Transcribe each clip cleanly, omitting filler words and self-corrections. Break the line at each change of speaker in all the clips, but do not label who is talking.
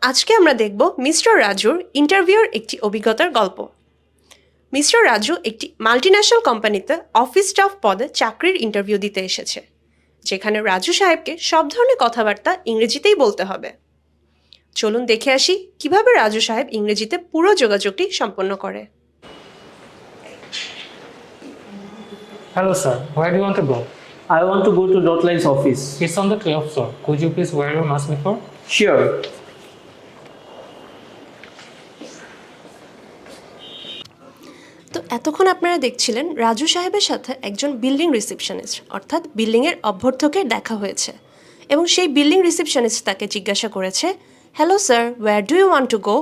আজকে আমরা দেখব মিস্টার রাজুর ইন্টারভিউর একটি অভিজ্ঞতার গল্প। মিস্টার রাজু একটি মাল্টিন্যাশনাল কোম্পানিতে অফিস স্টাফ পদে চাকরির ইন্টারভিউ দিতে এসেছে, যেখানে রাজু সাহেবকে সব ধরনের কথাবার্তা ইংরেজিতেই বলতে হবে। চলুন দেখে আসি কিভাবে রাজু সাহেব ইংরেজিতে পুরো যোগাযোগটি সম্পন্ন করে।
Hello sir, where do you want to go?
I want to go to Dotline's office.
It's on the 12th floor. Could you please wear your mask before?
Sure.
তো এতক্ষণ আপনারা দেখছিলেন রাজু সাহেবের সাথে একজন বিল্ডিং রিসেপশনিস্ট অর্থাৎ বিল্ডিংয়ের অভ্যর্থকের দেখা হয়েছে, এবং সেই বিল্ডিং রিসেপশনিস্ট তাকে জিজ্ঞাসা করেছে, hello sir, where do you want to go?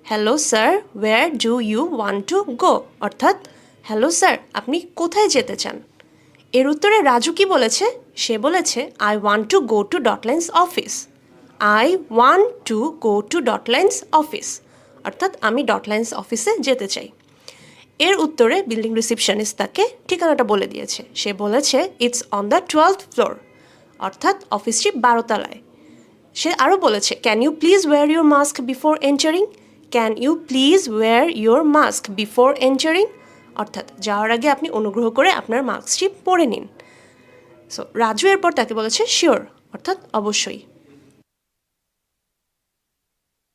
Hello sir, where do you want to go অর্থাৎ হ্যালো স্যার, আপনি কোথায় যেতে চান? এর উত্তরে রাজু কি বলেছে? সে বলেছে, I want to go to Dotlines office. I want to go to Dotlines office অর্থাৎ আমি ডটলাইন্স অফিসে যেতে চাই। এর উত্তরে বিল্ডিং রিসেপশনিস্ট তাকে ঠিকানাটা বলে দিয়েছে। সে বলেছে it's on the 12th floor অর্থাৎ অফিসটি 12 তলায়। সে আরও বলেছে, can you please wear your mask before entering? Can you please wear your mask before entering অর্থাৎ যাওয়ার আগে আপনি অনুগ্রহ করে আপনার মাস্কটি পরে নিন। সো রাজু এরপর তাকে বলেছে শিওর অর্থাৎ অবশ্যই।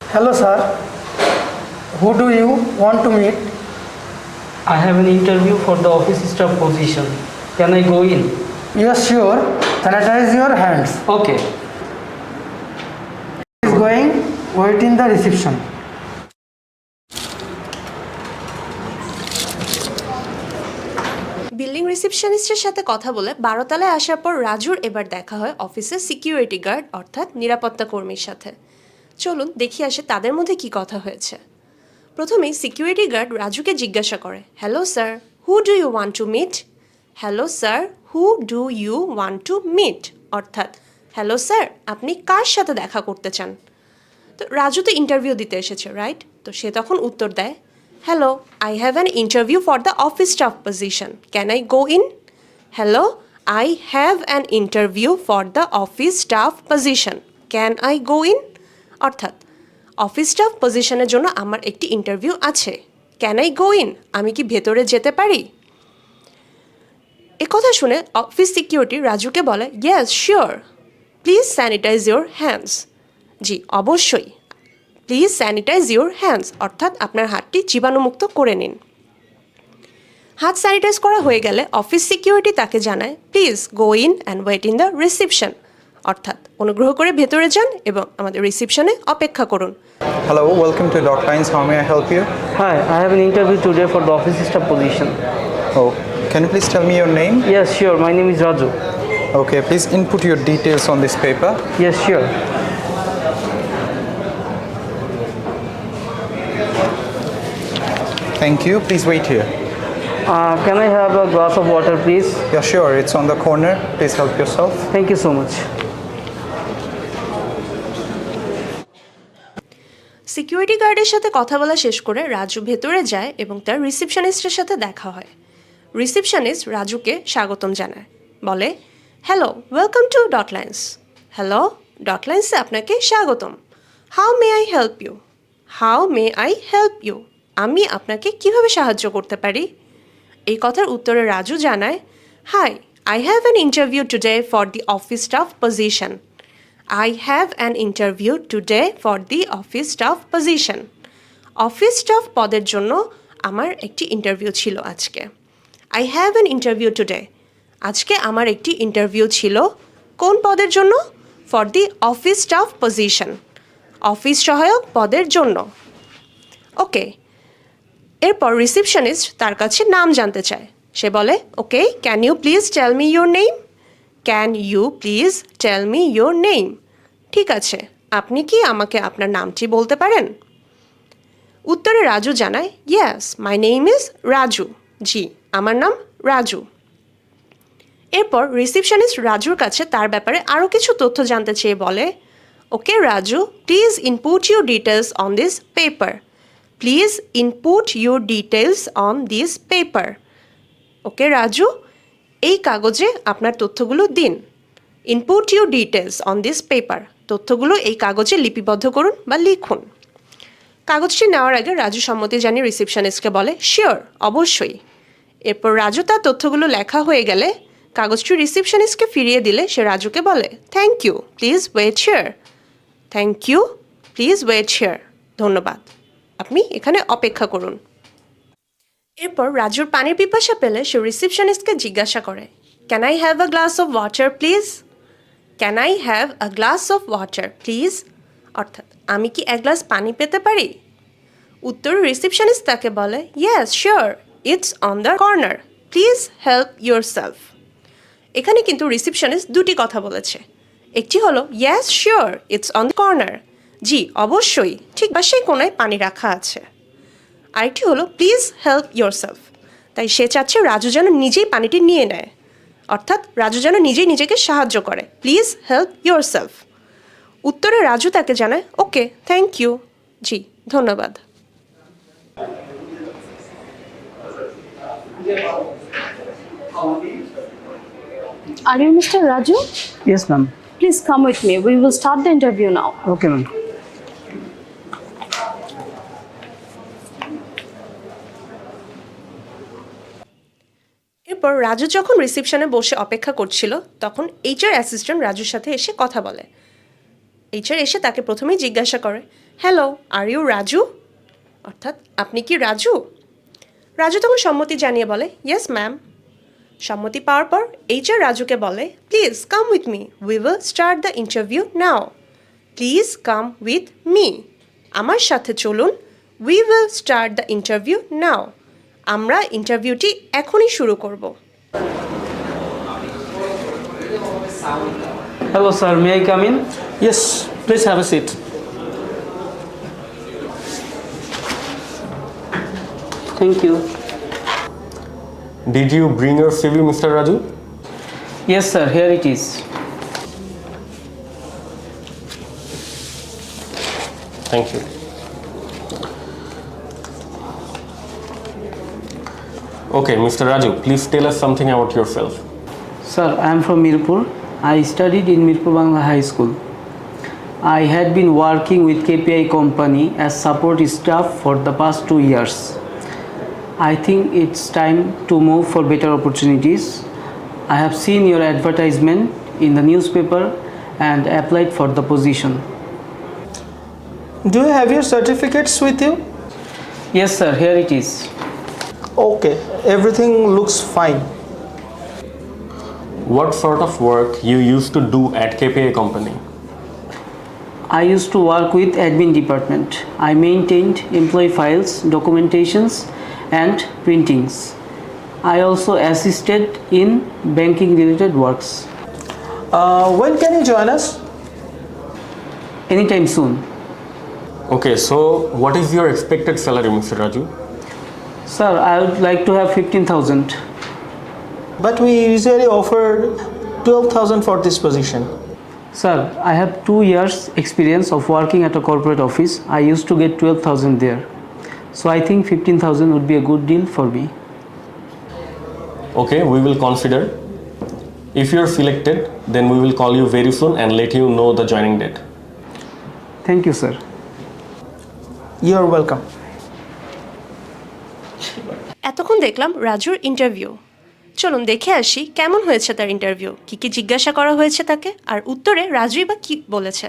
Hello sir, who do you want to meet?
I have an interview for the office staff position. Can I go in?
Yes sure, sanitize your hands.
Okay.
Is going, wait in the reception.
Building রিসেপশনিস্টের সাথে কথা বলে 12 তলায় আসার পর রাজুর এবার দেখা হয় অফিসের সিকিউরিটি গার্ড অর্থাৎ নিরাপত্তা কর্মীর সাথে। চলুন দেখি আসে তাদের মধ্যে কি কথা হয়েছে। প্রথমেই সিকিউরিটি গার্ড রাজুকে জিজ্ঞাসা করে, hello sir, who do you want to meet? Hello sir, who do you want to meet অর্থাৎ হ্যালো স্যার, আপনি কার সাথে দেখা করতে চান? তো রাজু তো ইন্টারভিউ দিতে এসেছে, রাইট? তো সে তখন উত্তর দেয়, hello, I have an interview for the office staff position, can I go in? Hello, I have an interview for the office staff position, can I go in অর্থাৎ অফিস স্টাফ পজিশনের জন্য আমার একটি interview আছে, can I go in, আমি কি ভেতরে যেতে পারি? কথা শুনে অফিস সিকিউরিটি রাজুকে বলে, yes sure, please sanitize your hands. জি অবশ্যই, প্লিজ স্যানিটাইজ ইউর হ্যান্ডস অর্থাৎ আপনার হাতটি জীবাণুমুক্ত করে নিন। হাত স্যানিটাইজ করা হয়ে গেলে অফিস সিকিউরিটি তাকে জানায়, please go in and wait in the reception অর্থাৎ অনুগ্রহ করে ভেতরে যান এবং আমাদের রিসেপশনে অপেক্ষা করুন।
Hello, welcome to Dotlines. How may I help you?
Hi, I have an interview today for the office staff position.
Oh, can you please tell me your name?
Yes, sure. My name is Raju.
Okay, please input your details on this paper.
Yes, sure.
Thank you. Please wait here.
Can I have a glass of water, please?
Yeah, sure. It's on the corner. Please help yourself.
Thank you so much.
Security গার্ডের সাথে কথা বলা শেষ করে রাজু ভেতরে যায় এবং তার রিসেপশনিস্টের সাথে দেখা হয়। রিসেপশনিস্ট রাজুকে স্বাগতম জানায়, বলে, hello, welcome to Dotlines. Hello, ডটলাইন্সে আপনাকে স্বাগতম। How may I help you? How may I help you, আমি আপনাকে কিভাবে সাহায্য করতে পারি? এই কথার উত্তরে রাজু জানায়, hi, I have an interview today for the office staff position. I have an interview today for the office staff position. Office staff পদের জন্য আমার একটি ইন্টারভিউ ছিল আজকে। I have an interview today. আজকে আমার একটি ইন্টারভিউ ছিল কোন পদের জন্য? For the office staff position. Office সহায়ক পদের জন্য। ওকে, এরপর রিসেপশনিস্ট তার কাছে নাম জানতে চায়। সে বলে, okay, can you please tell me your name? Can you please tell me your name? ঠিক আছে, আপনি কি আমাকে আপনার নামটি বলতে পারেন? উত্তরে রাজু জানায়, yes, my name is Raju. জি, আমার নাম রাজু। এরপর রিসেপশনিস্ট রাজুর কাছে তার ব্যাপারে আরও কিছু তথ্য জানতে চেয়ে বলে, okay Raju, please input your details on this paper. Please input your details on this paper. Okay Raju, এই কাগজে আপনার তথ্যগুলো দিন। Input your details on this paper. তথ্যগুলো এই কাগজে লিপিবদ্ধ করুন বা লিখুন। কাগজটি নেওয়ার আগে রাজু সম্মতি জানিয়ে রিসেপশনিস্টকে বলে শিওর, অবশ্যই। এরপর রাজু তার তথ্যগুলো লেখা হয়ে গেলে কাগজটি রিসেপশনিস্টকে ফিরিয়ে দিলে সে রাজুকে বলে thank you, please wait here. Thank you, please wait here. ধন্যবাদ, আপনি এখানে অপেক্ষা করুন। এরপর রাজুর পানির পিপাসা পেলে সে রিসেপশনিস্টকে জিজ্ঞাসা করে can I have a glass of water please? Can I have a glass of water please? অর্থাৎ আমি কি এক গ্লাস পানি পেতে পারি? উত্তরে রিসেপশনিস্ট তাকে বলে yes sure, it's on the corner, please help yourself. এখানে কিন্তু রিসেপশনিস্ট দুটি কথা বলেছে। একটি হলো yes sure, it's on the corner, জি অবশ্যই, ঠিক পাশেই কোনায় পানি রাখা আছে। আরেকটি হলো প্লিজ হেল্প ইয়োর সেলফ, তাই সে চাচ্ছে রাজু যেন নিজেই পানিটি নিয়ে নেয়, অর্থাৎ রাজু যেন নিজেই নিজেকে সাহায্য করে। Please help your self. উত্তরে রাজু তাকে জানায় ওকে, থ্যাংক ইউ, জি ধন্যবাদ।
Are you Mr. Raju?
Yes, ma'am.
Please come with me. We will start the interview now.
Okay, ma'am.
এরপর রাজু যখন রিসেপশনে বসে অপেক্ষা করছিল তখন এইচআর অ্যাসিস্ট্যান্ট রাজুর সাথে এসে কথা বলে। এইচআর এসে তাকে প্রথমেই জিজ্ঞাসা করে হ্যালো, আর ইউ রাজু? অর্থাৎ আপনি কি রাজু? রাজু তখন সম্মতি জানিয়ে বলে ইয়েস ম্যাম। সম্মতি পাওয়ার পর এইচআর রাজুকে বলে please come with me, we will start the interview now. Please come with me, আমার সাথে চলুন, we will start the interview now, আমরা ইন্টারভিউটি এখনই শুরু করব।
Hello, sir. May I come in?
Yes, please have a seat.
Thank you.
Did you bring your CV, Mr. Raju?
Yes, sir. Here it is.
Thank you. Okay, Mr. Raju, please tell us something about yourself.
Sir, I am from Mirpur. I studied in Mirpur Bangla High School. I had been working with KPI company as support staff for the past 2 years. I think it's time to move for better opportunities. I have seen your advertisement in the newspaper and applied for the position.
Do you have your certificates with you?
Yes, sir. Here it is.
Okay, everything looks fine. What sort of work you used to do at KPI company?
I used to work with admin department. I maintained employee files, documentations and printings. I also assisted in banking related works.
When can you join us?
Anytime soon.
Okay, so what is your expected salary, Mr. Raju?
Sir, I would like to have 15,000.
But we usually offer 12,000 for this position.
Sir, I have 2 years experience of working at a corporate office. I used to get 12,000 there. So I think 15,000 would be a good deal for me.
Okay, we will consider. If you are selected, then we will call you very soon and let you know the joining date.
Thank you, sir.
You're welcome.
এতক্ষণ দেখলাম রাজুর interview. চলুন দেখে আসি কেমন হয়েছে তার interview, কী কী জিজ্ঞাসা করা হয়েছে তাকে, আর উত্তরে রাজুই বা কী বলেছে।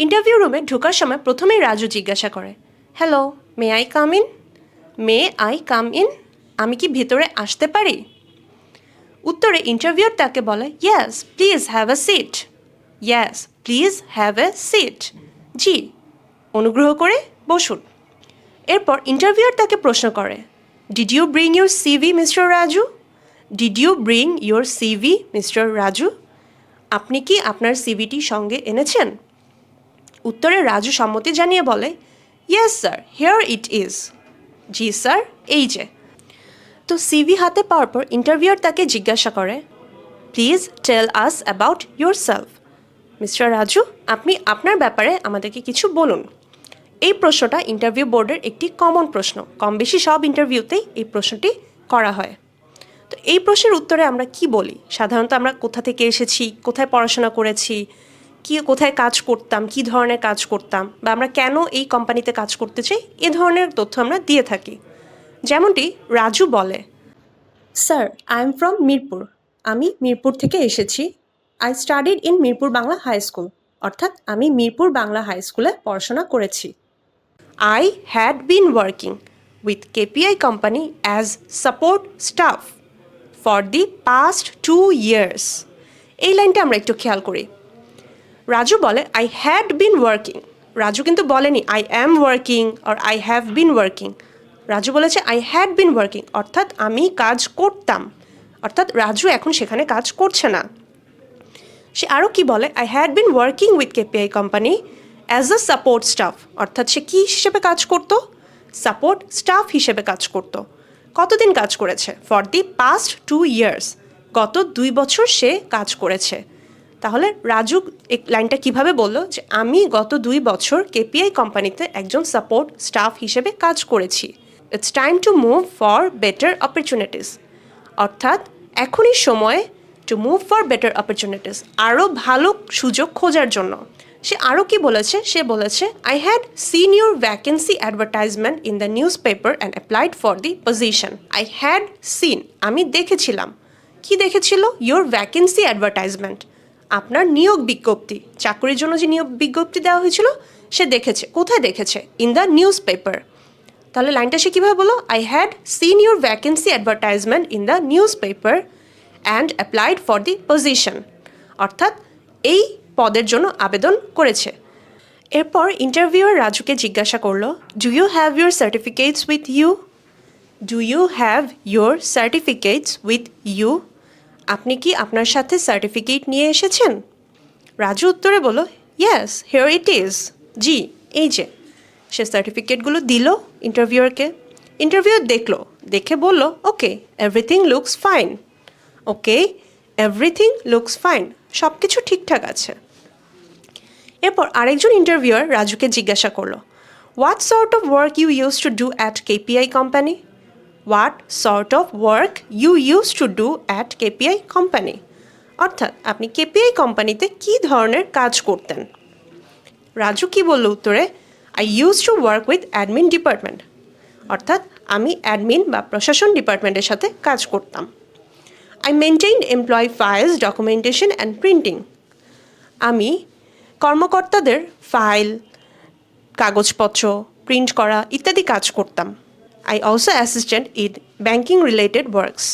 ইন্টারভিউ রুমে ঢোকার সময় প্রথমেই রাজু জিজ্ঞাসা করে hello, may I come in? May I come in, আমি কি ভেতরে আসতে পারি? উত্তরে ইন্টারভিউর তাকে বলে yes please have a seat. Yes please have a seat, জি অনুগ্রহ করে বসুন। এরপর ইন্টারভিউর তাকে প্রশ্ন করে did you bring your CV mister Raju? Did you bring your CV mister Raju? আপনি কি আপনার সিভিটি সঙ্গে এনেছেন? উত্তরে রাজু সম্মতি জানিয়ে বলে yes sir, here it is. G sir, এই যে। তো সিভি হাতে পাওয়ার পর ইন্টারভিউয়ার তাকে জিজ্ঞাসা করে please tell us about yourself. Mister Raju, আপনি আপনার ব্যাপারে আমাদেরকে কিছু বলুন। এই প্রশ্নটা ইন্টারভিউ বোর্ডের একটি কমন প্রশ্ন, কম বেশি সব ইন্টারভিউতেই এই প্রশ্নটি করা হয়। তো এই প্রশ্নের উত্তরে আমরা কি বলি? সাধারণত আমরা কোথা থেকে এসেছি, কোথায় পড়াশোনা করেছি, কোথায় কাজ করতাম, কি ধরনের কাজ করতাম, বা আমরা কেন এই কোম্পানিতে কাজ করতে চাই, এ ধরনের তথ্য আমরা দিয়ে থাকি। যেমনটি রাজু বলে, sir I am from Mirpur, আমি মিরপুর থেকে এসেছি। I studied in Mirpur Bangla high school, অর্থাৎ আমি মিরপুর বাংলা হাই স্কুলে পড়াশোনা করেছি। I had been working with KPI company as support staff for the past 2 years. এই লাইনটা আমরা একটু খেয়াল করি। রাজু বলে I had been working. Raju কিন্তু বলেনি I am working or I have been working. Raju বলেছে I had been working, অর্থাৎ আমি কাজ করতাম, অর্থাৎ রাজু এখন সেখানে কাজ করছে না। সে আরও কি বলে I had been working with KPI company as a support staff, অর্থাৎ সে কী হিসেবে কাজ করত? সাপোর্ট স্টাফ হিসেবে কাজ করত। কতদিন কাজ করেছে? ফর দি পাস্ট 2 ইয়ার্স, গত 2 বছর সে কাজ করেছে। তাহলে রাজু এই লাইনটা কিভাবে বলল যে আমি গত 2 বছর কেপিআই কোম্পানিতে একজন সাপোর্ট স্টাফ হিসেবে কাজ করেছি। It's time to move for better opportunities, অর্থাৎ এখনই সময় to move for better opportunities, আরও ভালো সুযোগ খোঁজার জন্য। সে আরও কি বলেছে? সে বলেছে I had seen your vacancy advertisement in the news paper and applied for the position. I had seen, আমি দেখেছিলাম। কি দেখেছিল? ইউর ভ্যাকেন্সি অ্যাডভার্টাইজমেন্ট, আপনার নিয়োগ বিজ্ঞপ্তি, চাকরির জন্য যে নিয়োগ বিজ্ঞপ্তি দেওয়া হয়েছিল সে দেখেছে। কোথায় দেখেছে? In the news paper. তাহলে লাইনটা সে কীভাবে বলো? I had seen your vacancy advertisement in the news paper and applied for the position, অর্থাৎ এই পদের জন্য আবেদন করেছে। এরপর ইন্টারভিউয়ার রাজুকে জিজ্ঞাসা করলো, do you have your certificates with you? Do you have your certificates with you? আপনি কি আপনার সাথে সার্টিফিকেট নিয়ে এসেছেন? রাজু উত্তরে বলল, ইয়েস হিয়ার ইট ইজ। জি, এই যে। সে সার্টিফিকেটগুলো দিল ইন্টারভিউয়ারকে। ইন্টারভিউয়ার দেখলো, দেখে বলল, ওকে এভরিথিং লুকস ফাইন। ওকে এভরিথিং লুকস ফাইন, সব কিছু ঠিকঠাক আছে। এরপর আরেকজন ইন্টারভিউয়ার রাজুকে জিজ্ঞাসা করলো, what sort of work you use to do at KPI company? What sort of work you use to do at KPI company, অর্থাৎ আপনি কেপিআই কোম্পানিতে কী ধরনের কাজ করতেন? রাজু কি বলল উত্তরে? I use to work with admin department, অর্থাৎ আমি অ্যাডমিন বা প্রশাসন ডিপার্টমেন্টের সাথে কাজ করতাম। I maintained employee files, documentation and printing. আমি কর্মকর্তাদের ফাইল, কাগজপত্র প্রিন্ট করা ইত্যাদি কাজ করতাম। I also assisted in banking related works.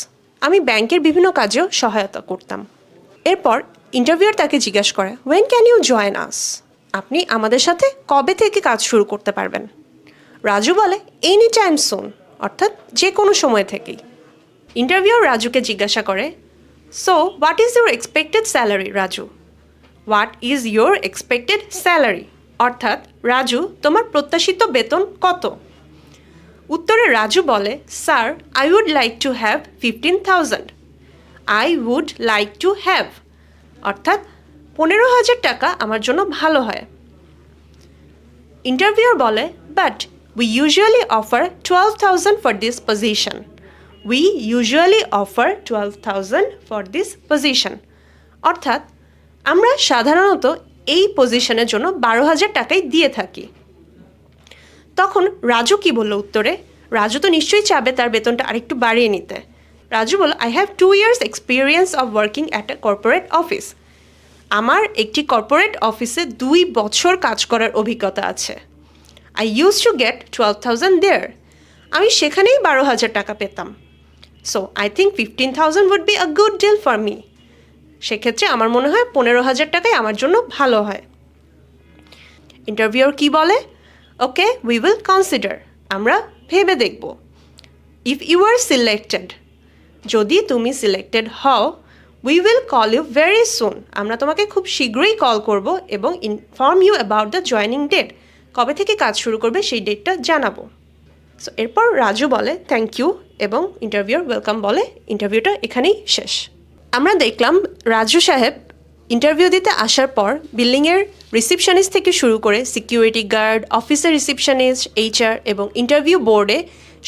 আমি ব্যাংকের বিভিন্ন কাজেও সহায়তা করতাম। এরপর ইন্টারভিউয়ার তাকে জিজ্ঞাসা করে, when can you join us? আপনি আমাদের সাথে কবে থেকে কাজ শুরু করতে পারবেন? রাজু বলে, এনি টাইম সুন, অর্থাৎ যে কোনো সময় থেকেই। ইন্টারভিউয়ার রাজুকে জিজ্ঞাসা করে, so what is your expected salary Raju? What is your expected salary, অর্থাৎ রাজু তোমার প্রত্যাশিত বেতন কত? উত্তরে রাজু বলে, sir I would like to have 15,000। I would like to have, অর্থাৎ 15,000 টাকা আমার জন্য ভালো হয়। ইন্টারভিউয়ার বলে, but we usually offer 12,000 for this position. We usually offer 12,000 for this position, অর্থাৎ আমরা সাধারণত এই পজিশনের জন্য 12,000 টাকাই দিয়ে থাকি। তখন রাজু কি বলল উত্তরে? রাজু তো নিশ্চয়ই চাবে তার বেতনটা আরেকটু বাড়িয়ে নিতে। রাজু বলল, I have 2 years experience of working at a corporate office. আমার একটি কর্পোরেট অফিসে 2 বছর কাজ করার অভিজ্ঞতা আছে। I use to get 12,000 there, আমি সেখানেই 12,000 টাকা পেতাম। So I think 15,000 would be a good deal for me. সেক্ষেত্রে আমার মনে হয় 15,000 টাকাই আমার জন্য ভালো হয়। ইন্টারভিউয়ার কি বলে? ওকে উই উইল কনসিডার, আমরা ভেবে দেখব। ইফ ইউ আর সিলেক্টেড, যদি তুমি সিলেক্টেড হও, we will call you very soon, আমরা তোমাকে খুব শীঘ্রই কল করব এবং inform you about the joining date, কবে থেকে কাজ শুরু করবে সেই ডেটটা জানাবো। সো এরপর রাজু বলে থ্যাংক ইউ এবং ইন্টারভিউয়ার ওয়েলকাম বলে। ইন্টারভিউটা এখানেই শেষ। আমরা দেখলাম রাজু সাহেব ইন্টারভিউ দিতে আসার পর বিল্ডিংয়ের রিসিপশনিস্ট থেকে শুরু করে সিকিউরিটি গার্ড, অফিসের রিসিপশনিস্ট, HR এবং ইন্টারভিউ বোর্ডে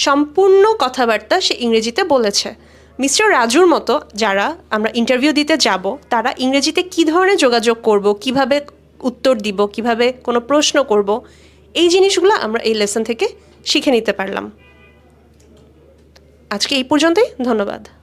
সম্পূর্ণ কথাবার্তা সে ইংরেজিতে বলেছে। মিস্টার রাজুর মতো যারা আমরা ইন্টারভিউ দিতে যাব তারা ইংরেজিতে কী ধরনের যোগাযোগ করব, কিভাবে উত্তর দিব, কিভাবে কোনো প্রশ্ন করব, এই জিনিসগুলো আমরা এই লেসন থেকে শিখে নিতে পারলাম। আজকে এই পর্যন্তই, ধন্যবাদ।